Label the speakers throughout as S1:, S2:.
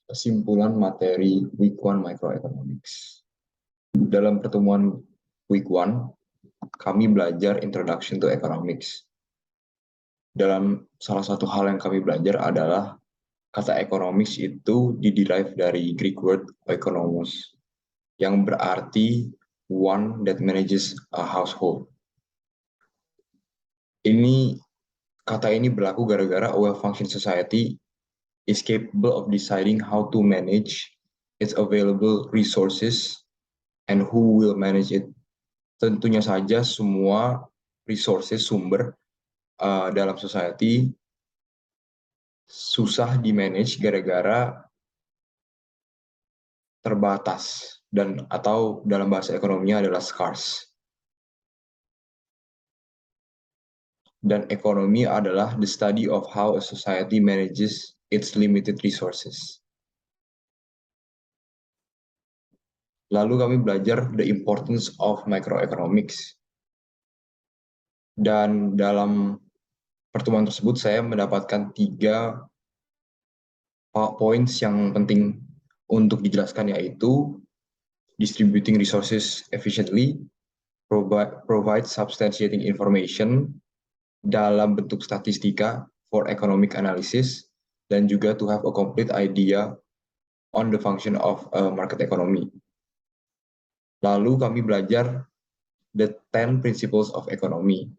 S1: kesimpulan materi Week 1 Microeconomics. Dalam pertemuan Week 1, kami belajar Introduction to Economics. Dalam salah satu hal yang kami belajar adalah kata economics itu diderive dari Greek word oikonomos, yang berarti one that manages a household. Kata ini berlaku gara-gara a well-functioning society is capable of deciding how to manage its available resources and who will manage it. Tentunya saja semua resources, sumber dalam society susah di-manage gara-gara terbatas dan atau dalam bahasa ekonominya adalah scarce. Dan ekonomi adalah the study of how a society manages its limited resources. Lalu kami belajar the importance of microeconomics. Dan dalam pertemuan tersebut saya mendapatkan 3 points yang penting untuk dijelaskan, yaitu distributing resources efficiently, provide substantiating information dalam bentuk statistika for economic analysis, dan juga to have a complete idea on the function of market economy. Lalu kami belajar the 10 principles of economy.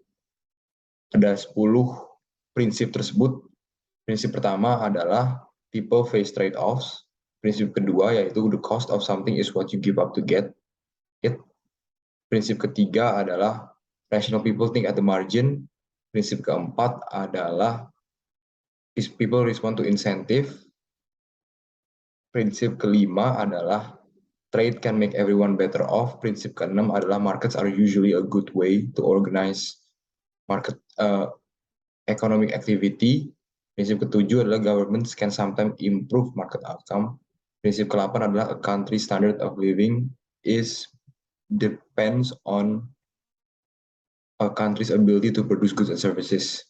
S1: Ada 10 prinsip tersebut. Prinsip pertama adalah people face trade-offs. Prinsip kedua yaitu the cost of something is what you give up to get it. Prinsip ketiga adalah rational people think at the margin. Prinsip keempat adalah people respond to incentive. Prinsip kelima adalah trade can make everyone better off. Prinsip keenam adalah markets are usually a good way to organize market economic activity. Prinsip ketujuh adalah governments can sometimes improve market outcome. Prinsip ke-8 adalah a country standard of living depends on a country's ability to produce goods and services.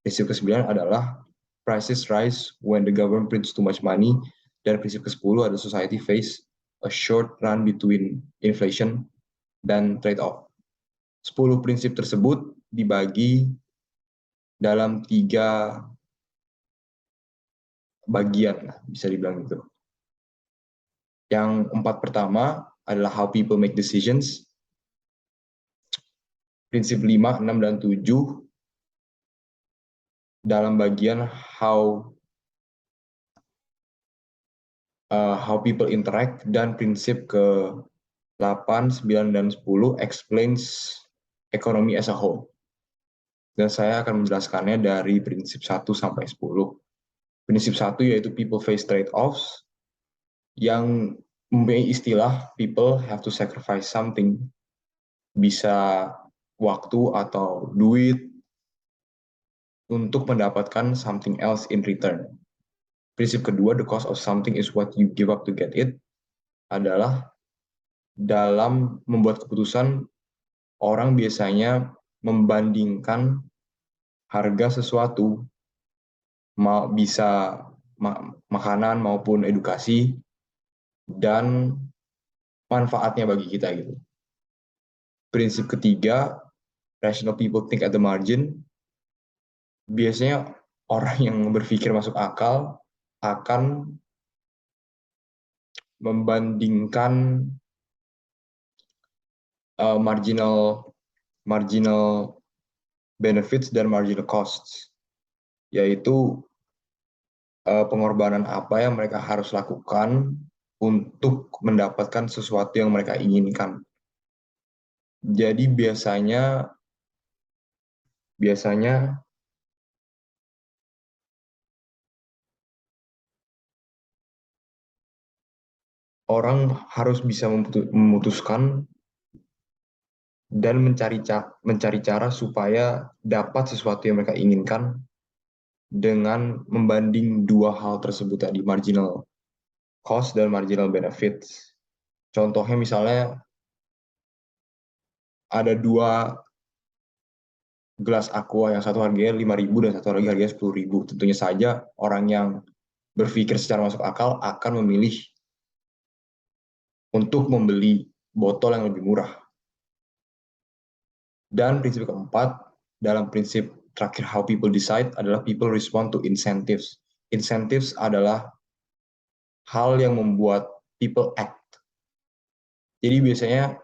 S1: Prinsip ke-9 adalah prices rise when the government prints too much money. Dan prinsip ke-10 adalah society face a short run between inflation dan trade-off. 10 prinsip tersebut dibagi dalam 3 bagian, bisa dibilang gitu. Yang 4 pertama adalah how people make decisions. Prinsip 5, 6, dan 7 dalam bagian how people interact, dan prinsip ke-8, 9, dan 10 explains economy as a whole. Dan saya akan menjelaskannya dari prinsip 1 sampai 10. Prinsip 1 yaitu people face trade-offs, yang mempunyai istilah people have to sacrifice something. Bisa waktu atau duit untuk mendapatkan something else in return. Prinsip kedua, the cost of something is what you give up to get it, adalah dalam membuat keputusan, orang biasanya membandingkan harga sesuatu, bisa makanan maupun edukasi, dan manfaatnya bagi kita gitu. Prinsip ketiga, rational people think at the margin. Biasanya orang yang berpikir masuk akal akan membandingkan marginal benefits dan marginal costs, yaitu pengorbanan apa yang mereka harus lakukan untuk mendapatkan sesuatu yang mereka inginkan. Jadi biasanya orang harus bisa memutuskan dan mencari cara supaya dapat sesuatu yang mereka inginkan dengan membanding 2 hal tersebut tadi, marginal cost dan marginal benefits. Contohnya misalnya ada 2 gelas aqua, yang satu harganya 5.000 dan satu lagi harganya 10.000. Tentunya saja orang yang berpikir secara masuk akal akan memilih untuk membeli botol yang lebih murah. Dan prinsip keempat, dalam prinsip terakhir how people decide adalah people respond to incentives. Incentives adalah hal yang membuat people act. Jadi biasanya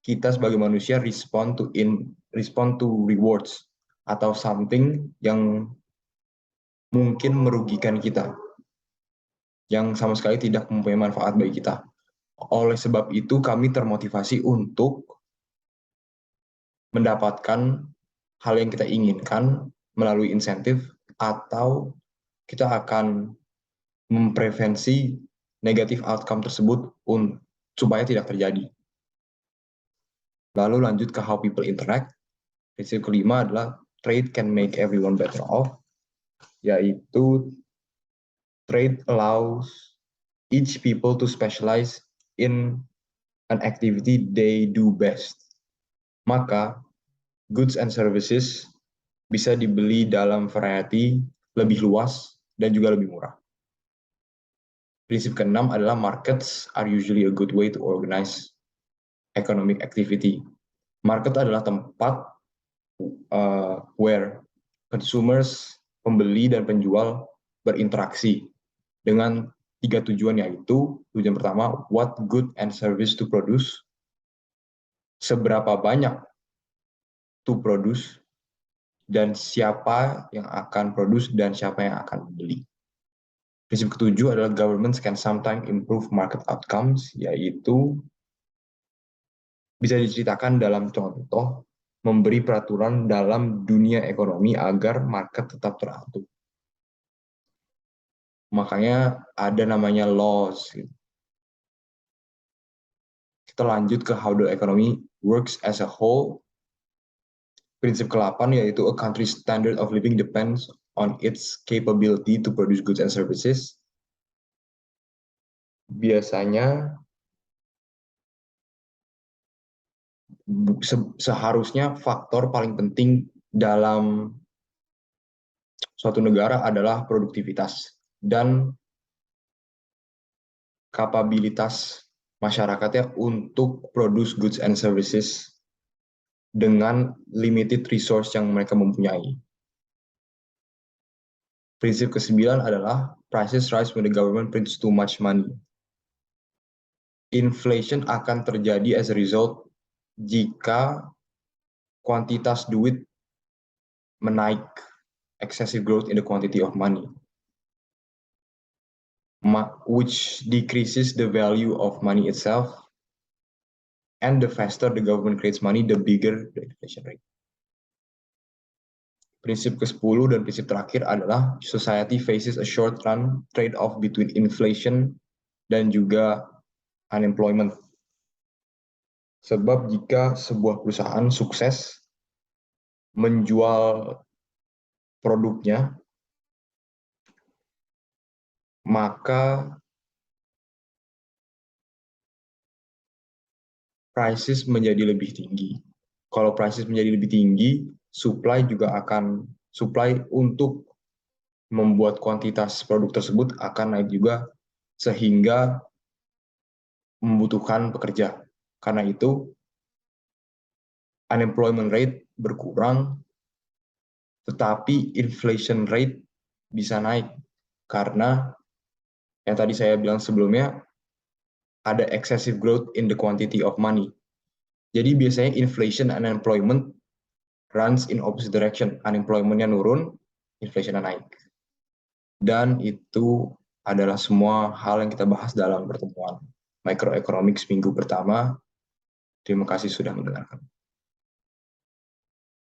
S1: kita sebagai manusia respond to rewards atau something yang mungkin merugikan kita, yang sama sekali tidak mempunyai manfaat bagi kita. Oleh sebab itu kami termotivasi untuk mendapatkan hal yang kita inginkan melalui insentif, atau kita akan memprevensi negatif outcome tersebut supaya tidak terjadi. Lalu lanjut ke how people interact. Prinsip kelima adalah trade can make everyone better off, yaitu trade allows each people to specialize in an activity they do best. Maka goods and services bisa dibeli dalam variety lebih luas dan juga lebih murah. Prinsip keenam adalah markets are usually a good way to organize economic activity. Market adalah tempat where consumers, pembeli dan penjual berinteraksi dengan 3 tujuan, yaitu tujuan pertama, what good and service to produce, seberapa banyak to produce, dan siapa yang akan produce dan siapa yang akan beli. Prinsip ketujuh adalah governments can sometimes improve market outcomes, yaitu bisa diceritakan dalam contoh memberi peraturan dalam dunia ekonomi agar market tetap teratur. Makanya ada namanya laws. Kita lanjut ke how the economy works as a whole. Prinsip ke-8 yaitu a country's standard of living depends on its capability to produce goods and services. Biasanya seharusnya faktor paling penting dalam suatu negara adalah produktivitas dan kapabilitas masyarakatnya untuk produce goods and services dengan limited resource yang mereka mempunyai. Prinsip ke-9 adalah prices rise when the government prints too much money. Inflation akan terjadi as a result jika kuantitas duit menaik, excessive growth in the quantity of money, which decreases the value of money itself, and the faster the government creates money, the bigger the inflation rate. Prinsip ke-10 dan prinsip terakhir adalah society faces a short-run trade-off between inflation dan juga unemployment. Sebab jika sebuah perusahaan sukses menjual produknya, maka prices menjadi lebih tinggi. Kalau prices menjadi lebih tinggi, supply untuk membuat kuantitas produk tersebut akan naik juga, sehingga membutuhkan pekerja. Karena itu, unemployment rate berkurang, tetapi inflation rate bisa naik. Karena yang tadi saya bilang sebelumnya, ada excessive growth in the quantity of money. Jadi biasanya inflation and unemployment runs in opposite direction. Unemployment-nya nurun, inflation-nya naik. Dan itu adalah semua hal yang kita bahas dalam pertemuan Microeconomics minggu pertama. Terima kasih sudah mendengarkan.